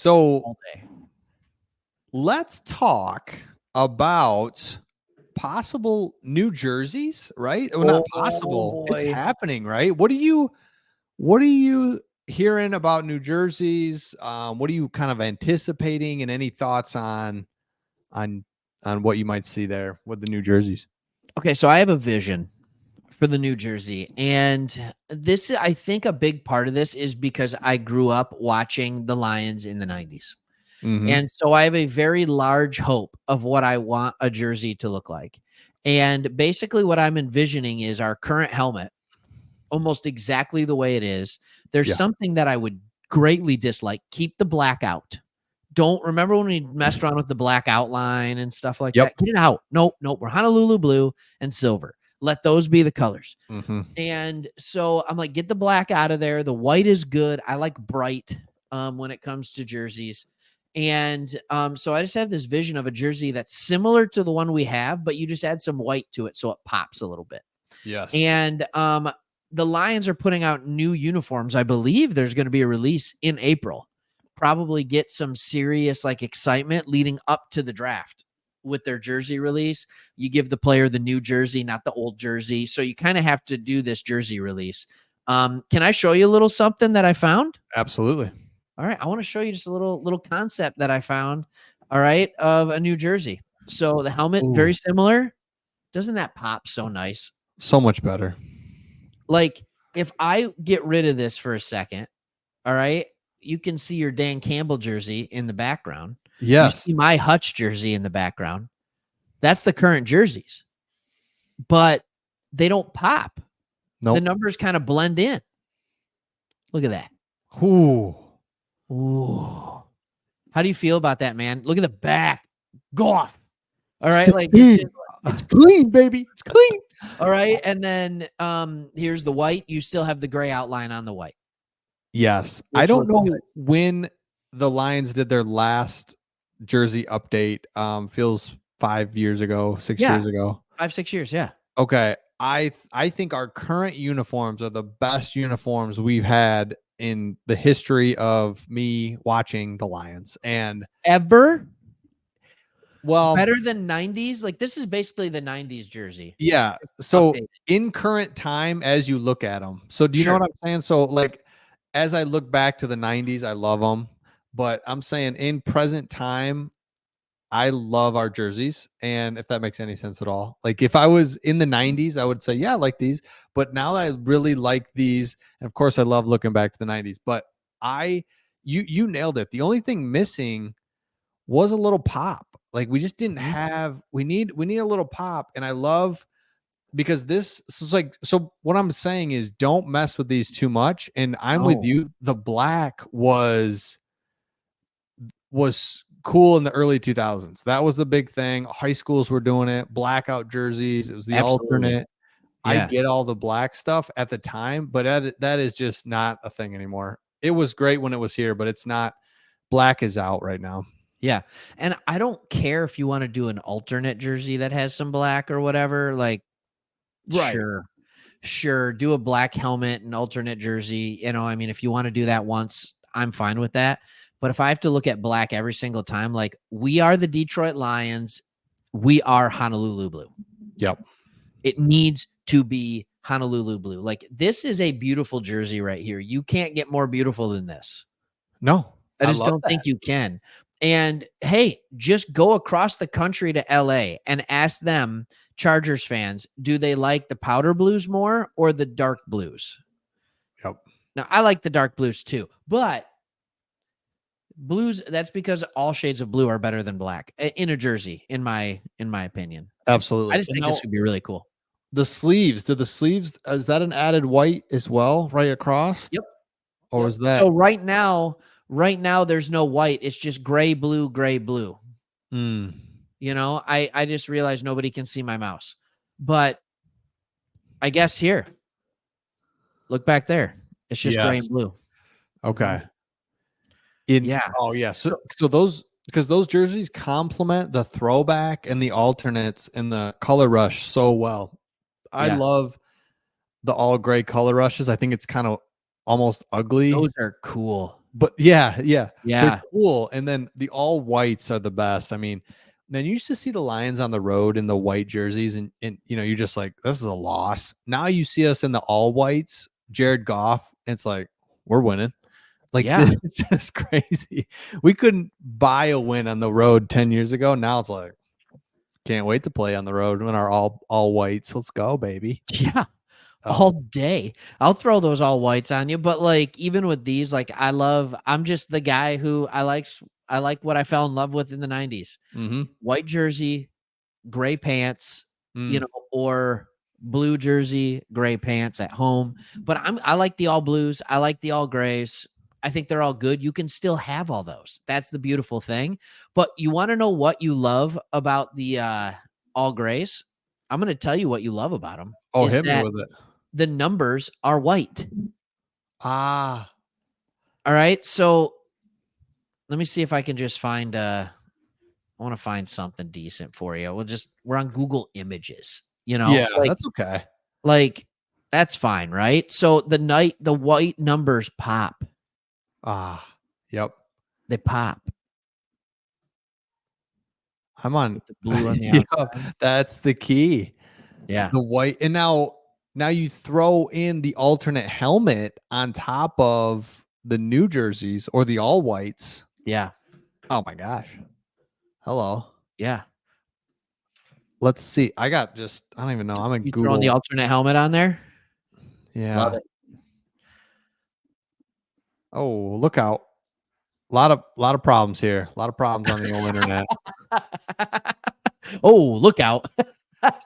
So all day. let's talk about possible new jerseys, right? Well, not Oh possible. It's boy. happening, right? What are you hearing about new jerseys? What are you kind of anticipating, and any thoughts on on what you might see there with the new jerseys? Okay, so I have a vision for the New Jersey, and this, I think, a big part of this is because I grew up watching the Lions in the 90s. Mm-hmm. And so I have a very large hope of what I want a jersey to look like. And basically, what I'm envisioning is our current helmet, almost exactly the way it is. There's Yeah. something that I would greatly dislike. Keep the black out. Don't remember when we messed around with the black outline and stuff like Yep. that. Get it out. Nope. We're Honolulu blue and silver. Let those be the colors. Mm-hmm. And so I'm like, get the black out of there. The white is good. I like bright when it comes to jerseys. And so I just have this vision of a jersey that's similar to the one we have, but you just add some white to it so it pops a little bit. Yes. And the Lions are putting out new uniforms. I believe there's going to be a release in April. Probably get some serious like excitement leading up to the draft with their jersey release. You give the player the new jersey, not the old jersey. So you kind of have to do this jersey release. Can I show you a little something that I found? Absolutely. All right, I want to show you just a little concept that I found. All right, of a new jersey. So the helmet Ooh. very similar. Doesn't that pop so nice? So much better. Like if I get rid of this for a second, all right, you can see your Dan Campbell jersey in the background. You Yes. see my Hutch jersey in the background. That's the current jerseys, but they don't pop. Nope. The numbers kind of blend in. Look at that. Ooh. Ooh. How do you feel about that, man? Look at the back. Goff. All right. 16. It's clean, baby. It's clean. All right. And then here's the white. You still have the gray outline on the white. Yes. I don't know when the Lions did their last jersey update. Feels 5 years ago, 6 years ago. 5-6 years. Yeah. Okay. I think our current uniforms are the best uniforms we've had in the history of me watching the Lions. And ever well, better than 90s. Like this is basically the 90s jersey. Yeah. So updated. In current time, as you look at them, so do you know what I'm saying? So like, as I look back to the 90s, I love them, but I'm saying in present time, I love our jerseys. And if that makes any sense at all, like if I was in the 90s, I would say, yeah, I like these. But now that I really like these, and of course I love looking back to the 90s, but you nailed it. The only thing missing was a little pop. Like we just didn't have, we need a little pop. And I love, because this is like, so what I'm saying is don't mess with these too much. And I'm with you. The black was cool in the early 2000s. That was the big thing. High schools were doing it, blackout jerseys. It was the alternate. Yeah. I get all the black stuff at the time, but that is just not a thing anymore. It was great when it was here, but it's not. Black is out right now. Yeah. And I don't care if you want to do an alternate jersey that has some black or whatever. Like, right. Sure. Do a black helmet and alternate jersey. You know, I mean, if you want to do that once, I'm fine with that. But if I have to look at black every single time, like we are the Detroit Lions, we are Honolulu blue. Yep. It needs to be Honolulu blue. Like this is a beautiful jersey right here. You can't get more beautiful than this. No. I just don't think you can. And hey, just go across the country to LA and ask them, Chargers fans, do they like the powder blues more or the dark blues? Yep. Now, I like the dark blues too, but blues, that's because all shades of blue are better than black in a jersey, in my opinion. Absolutely. I just think this would be really cool. The sleeves, is that an added white as well, right across? Yep. Or is that? So right now, there's no white. It's just gray, blue, gray, blue. You know, I just realized nobody can see my mouse, but I guess here, look back there. It's just gray and blue. Okay. Oh yeah. So those, because those jerseys complement the throwback and the alternates and the color rush so well. I love the all gray color rushes. I think it's kind of almost ugly. Those are cool. But yeah, they're Yeah. cool. And then the all whites are the best. I mean, man, you used to see the Lions on the road in the white jerseys, and you're just like, this is a loss. Now you see us in the all whites, Jared Goff, and it's like, we're winning. Like Yeah. this, it's just crazy. We couldn't buy a win on the road 10 years ago. Now it's like, can't wait to play on the road when our all whites. Let's go, baby. Yeah. Oh. All day. I'll throw those all whites on you, but like even with these, like I'm just the guy who I like what I fell in love with in the 90s. Mm-hmm. White jersey, gray pants, Mm. or blue jersey, gray pants at home. But I like the all blues. I like the all grays. I think they're all good. You can still have all those. That's the beautiful thing. But you want to know what you love about the all grays? I'm going to tell you what you love about them Oh, is hit me that with it. the numbers are white. Ah. All right. So let me see if I can just find I want to find something decent for you. We're on Google Images, Yeah, like that's okay. like that's fine, right? So the white numbers pop. Ah. Yep. They pop I'm on. with the blue on the Yep. outside. That's the key. Yeah. The white, and now you throw in the alternate helmet on top of the new jerseys or the all whites. Yeah. Oh my gosh. Hello. Yeah. Let's see. I don't even know. I'm in You throwing the Google. alternate helmet on there? Love Yeah. it. Oh, look out. A lot of problems here. A lot of problems on the old internet. Oh, look out.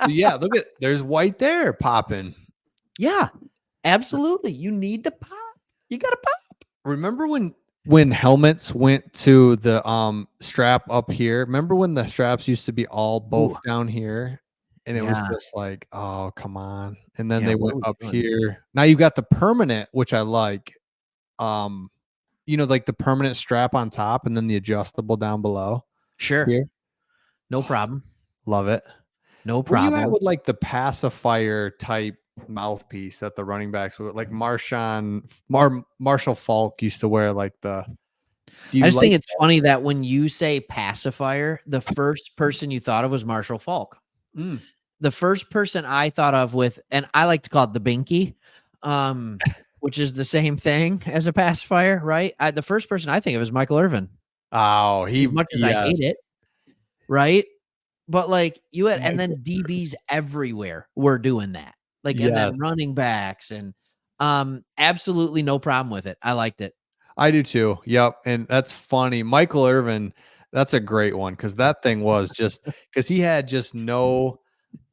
So yeah, look at there's white there popping. Yeah. Absolutely. You need to pop. You got to pop. Remember when helmets went to the strap up here? Remember when the straps used to be all Ooh. both down here? And it was Yeah. just like, oh, come on. And then Yeah, they what went are we up doing? here. Now you got the permanent, which I like. Um, like the permanent strap on top and then the adjustable down below Sure. here. No problem. Love it. No Where you at problem. with like the pacifier type mouthpiece that the running backs would like Marshall Falk used to wear like the do I you just like think it's funny that when you say pacifier, the first person you thought of was Marshall Falk. mm, The first person I thought of and I like to call it the binky, which is the same thing as a pacifier, right? The first person I think of is Michael Irvin. oh As he much as I yes. hate it, right? But like and Michael then DBs everywhere were doing that. Like, and then yes. running backs and absolutely no problem with it. I liked it. I do too. Yep. And that's funny. Michael Irvin, that's a great one because that thing was just because he had just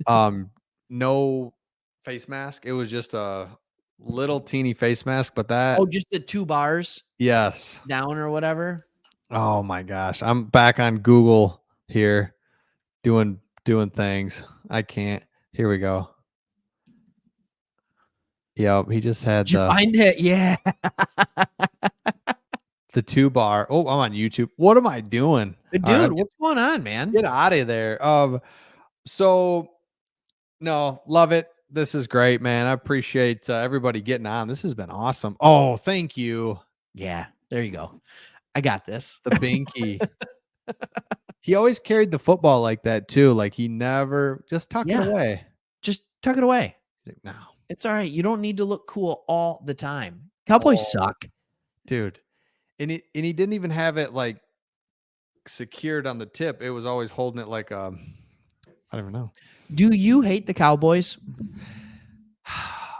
um no face mask. It was just a little teeny face mask, but that Oh, just the 2 bars yes. down or whatever. Oh my gosh. I'm back on Google here doing things. I can't. Here we go. Yep, he just had Did you find it? Yeah. the 2 bar. Oh, I'm on YouTube. What am I doing? All right, Dude, what's going on, man? get out of there. So no, love it. This is great, man. I appreciate everybody getting on. This has been awesome. Oh, thank you. Yeah, there you go. I got this. The binky. He always carried the football like that too. Like he never just tuck it Yeah, away. just tuck it away. Like, no. It's all right. You don't need to look cool all the time. Cowboys Oh, suck. dude. And he didn't even have it like secured on the tip. It was always holding it like I don't even know. Do you hate the Cowboys?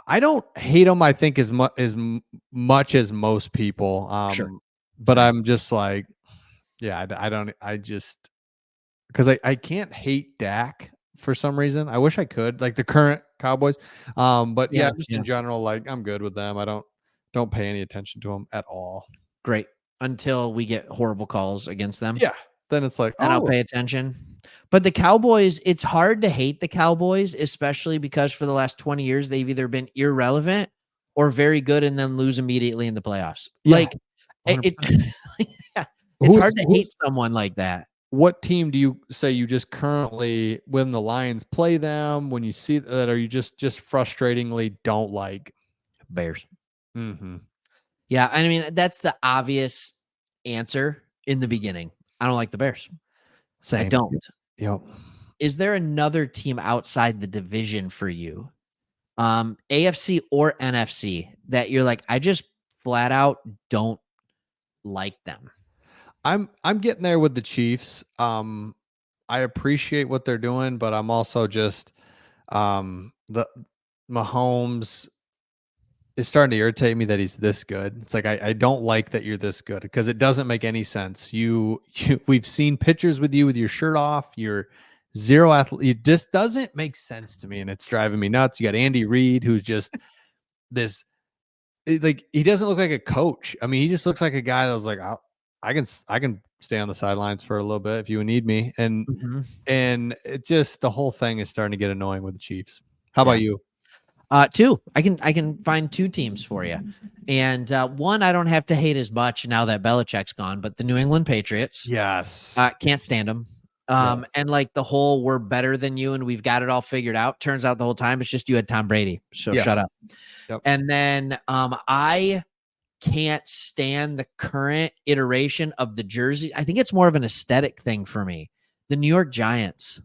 I don't hate them. I think much as most people. Sure. But Same. I'm just like, yeah, I don't. I just because I can't hate Dak for some reason. I wish I could like the current Cowboys. But yeah, Yeah, just yeah. in general, like I'm good with them. I don't pay any attention to them at all. Great. Until we get horrible calls against them. Yeah, then it's like, Then I'll oh, pay attention. But the Cowboys, it's hard to hate the Cowboys, especially because for the last 20 years, they've either been irrelevant or very good and then lose immediately in the playoffs. yeah, Like, it 100%. yeah, it's Who's hard to who? hate someone like that. What team do you say you just currently when the Lions play them when you see that, or you just frustratingly don't like? Bears. Mm-hmm. Yeah, I mean, that's the obvious answer in the beginning. I don't like the Bears. I Same. don't. Yep. Is there another team outside the division for you, AFC or NFC, that you're like, I just flat out don't like them? I'm getting there with the Chiefs. I appreciate what they're doing, but I'm also just the Mahomes is starting to irritate me that he's this good. It's like I don't like that you're this good because it doesn't make any sense. We've seen pictures with you with your shirt off. You're zero athlete. It just doesn't make sense to me, and it's driving me nuts. You got Andy Reid, who's just this like he doesn't look like a coach. I mean, he just looks like a guy that was like, I can stay on the sidelines for a little bit if you need me, Mhm. and it just the whole thing is starting to get annoying with the Chiefs. How Yeah. about you? Two. I can find two teams for you, and one I don't have to hate as much now that Belichick's gone, but the New England Patriots. Yes. Can't stand them. Yes. And like the whole "we're better than you and we've got it all figured out." Turns out the whole time it's just you had Tom Brady, so Yeah. shut up. Yep. And then I can't stand the current iteration of the jersey. I think it's more of an aesthetic thing for me. The New York Giants.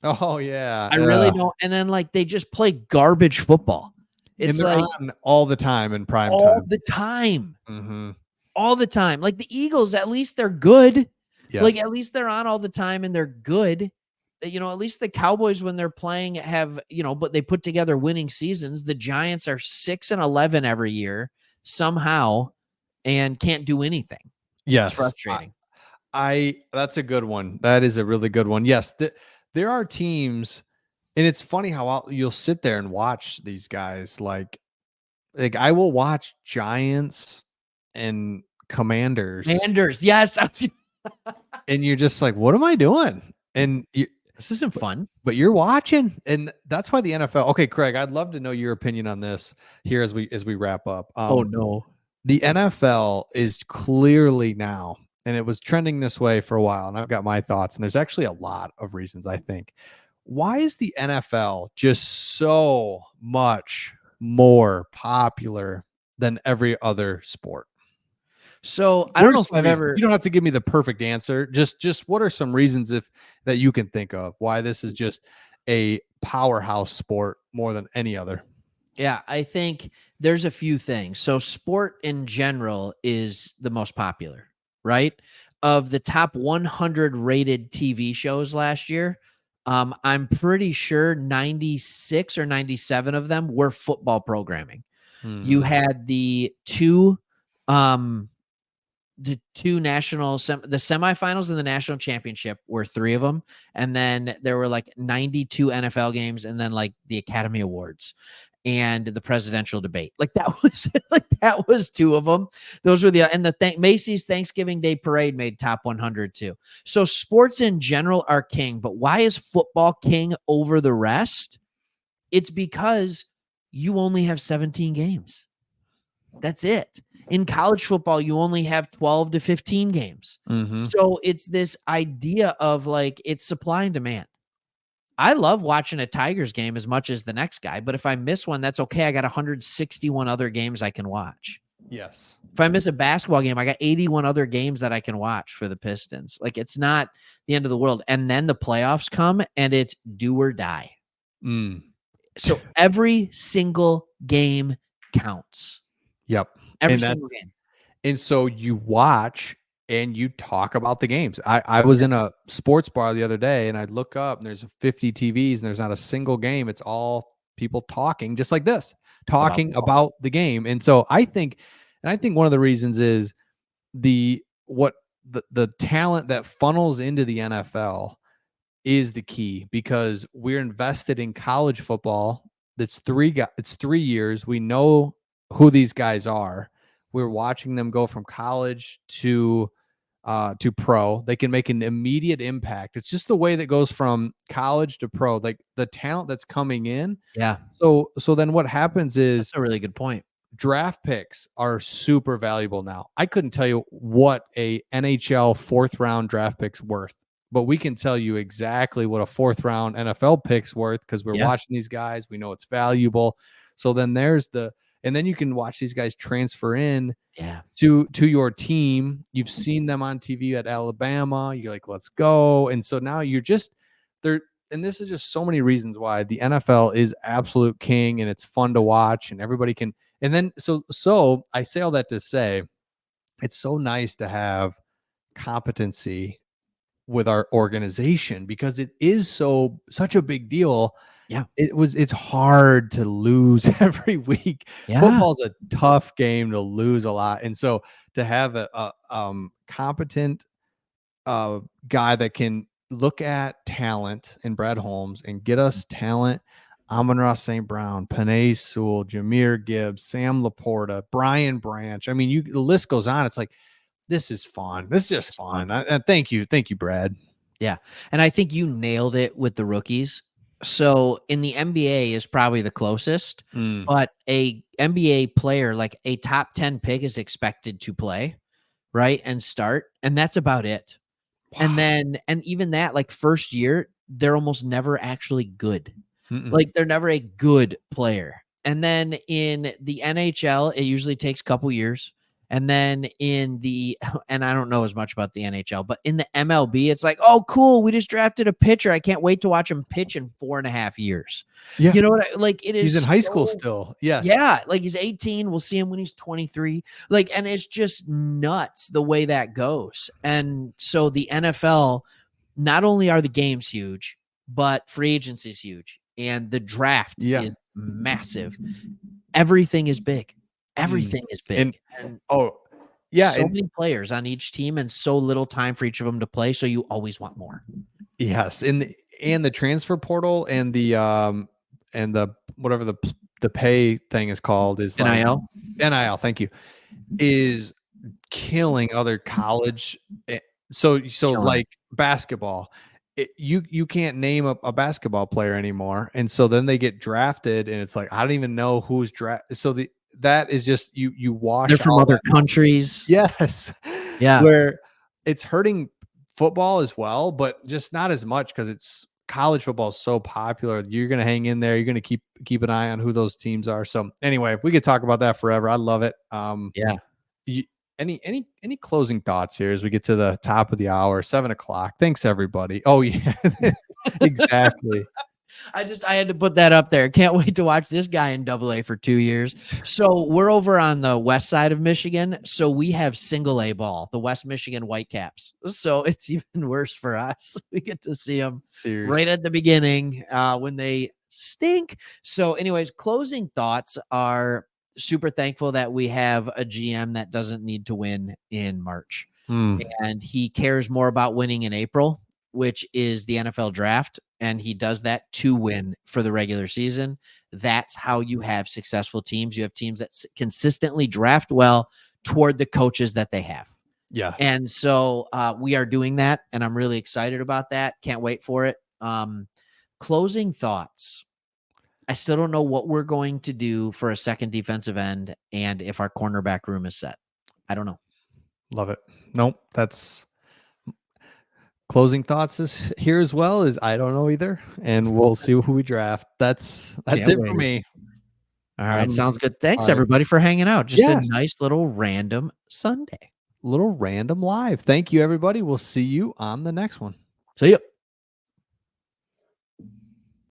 Oh yeah. I really don't. And then like they just play garbage football. And It's they're like on all the time in prime all time. the time. Mm-hmm. All the time. Like the Eagles, at least they're good. Like Yes. at least they're on all the time and they're good. At least the Cowboys when they're playing have, but they put together winning seasons. The Giants are 6-11 every year somehow and can't do anything. It's Yes. frustrating. I that's a good one. That is a really good one. Yes, there are teams, and it's funny how you'll sit there and watch these guys. Like I will watch Giants and Commanders, Commanders, yes. and you're just like, what am I doing? And you, This isn't fun. but you're watching, and that's why the NFL. Okay, Craig, I'd love to know your opinion on this here as we wrap up. Oh no. The NFL is clearly now, and it was trending this way for a while, and I've got my thoughts, and there's actually a lot of reasons, I think. Why is the NFL just so much more popular than every other sport? So I What don't are know if some I've reasons? ever You don't have to give me the perfect answer. Just what are some reasons if that you can think of why this is just a powerhouse sport more than any other? Yeah, I think there's a few things. So sport in general is the most popular, right? Of the top 100 rated TV shows last year, I'm pretty sure 96 or 97 of them were football programming. You Mhm. had um the two the semifinals and the national championship were three of them, and then there were like 92 NFL games, and then like the Academy Awards and the presidential debate. Like that was like that was two of them. Those were and the Macy's Thanksgiving Day Parade made top 100 too. So sports in general are king, but why is football king over the rest? It's because you only have 17 games. That's it. In college football, you only have 12 to 15 games. Mhm. So it's this idea of like it's supply and demand. I love watching a Tigers game as much as the next guy, but if I miss one, that's okay. I got 161 other games I can watch. Yes. If I miss a basketball game, I got 81 other games that I can watch for the Pistons. Like it's not the end of the world. And then the playoffs come and it's do or die. Mm. So every single game counts. Yep. Every And single that's game. and so you watch and you talk about the games. I was Yeah. in a sports bar the other day and I look up and there's 50 TVs and there's not a single game. It's all people talking just like this, About talking football. about the game. And so I think one of the reasons is the talent that funnels into the NFL is the key because we're invested in college football. It's 3 years. We know who these guys are. We're watching them go from college to pro. They can make an immediate impact. It's just the way that goes from college to pro, like the talent that's coming in. Yeah. So then what happens That's is a really good point. draft picks are super valuable now. I couldn't tell you what a NHL fourth round draft pick's worth, but we can tell you exactly what a fourth round NFL pick's worth because we're Yeah. watching these guys. We know it's valuable. So then there's and then you can watch these guys transfer in Yeah. to your team. You've seen them on TV at Alabama. You're like, let's go. And so now you're just there. And this is just so many reasons why the NFL is absolute king and it's fun to watch and everybody can. And then so I say all that to say it's so nice to have competency with our organization because it is such a big deal. Yeah. It's hard to lose every week. Yeah. Football's a tough game to lose a lot. And so to have a competent guy that can look at talent in Brad Holmes and get us talent, Amon-Ra St. Brown, Penei Sewell, Jahmyr Gibbs, Sam Laporta, Brian Branch. I mean, the list goes on. It's like, this is fun. This is just fun. Thank you, Brad. Yeah. And I think you nailed it with the rookies. So in the NBA is probably the closest, but a NBA player, like a top 10 pick, is expected to play, right, and start, and that's about it. Wow. And even that, like, first year, they're almost never actually good. Mm-mm. Like, they're never a good player. And then in the NHL, it usually takes a couple years. And then in the, and I don't know as much about the NHL, but in the MLB, it's like, oh, cool, we just drafted a pitcher. I can't wait to watch him pitch in 4.5 years. Yeah. You know what like, it is. He's in high school still. Yes. Yeah. Like, he's 18. We'll see him when he's 23. Like, and it's just nuts the way that goes. And so the NFL, not only are the games huge, but free agency is huge. And the draft is massive. Everything is big. Everything is big. And so many players on each team and so little time for each of them to play. So you always want more. Yes. And the transfer portal and the whatever the pay thing is called is NIL. NIL, thank you, is killing other college. So like basketball, you can't name a basketball player anymore. And so then they get drafted and it's like, I don't even know who's drafted. So that is just you wash. They're from other countries. Yes. Yeah. Where it's hurting football as well, but just not as much because it's college football is so popular. You're going to hang in there. You're going to keep an eye on who those teams are. So anyway, we could talk about that forever. I love it. Yeah. Any closing thoughts here as we get to the top of the hour, 7:00? Thanks everybody. Oh yeah, exactly. I had to put that up there. Can't wait to watch this guy in AA for 2 years. So we're over on the west side of Michigan. So we have single A ball, the West Michigan Whitecaps. So it's even worse for us. We get to see them right at the beginning when they stink. So anyways, closing thoughts are super thankful that we have a GM that doesn't need to win in March. And he cares more about winning in April, which is the NFL draft. And he does that to win for the regular season. That's how you have successful teams. You have teams that consistently draft well toward the coaches that they have. Yeah. And so we are doing that. And I'm really excited about that. Can't wait for it. Closing thoughts. I still don't know what we're going to do for a second defensive end and if our cornerback room is set. I don't know. Love it. Nope. That's closing thoughts is here as well as I don't know either. And we'll see who we draft. That's it for me. All right. Sounds good. Thanks everybody for hanging out. Just a nice little random Sunday. Little random live. Thank you, everybody. We'll see you on the next one. See ya.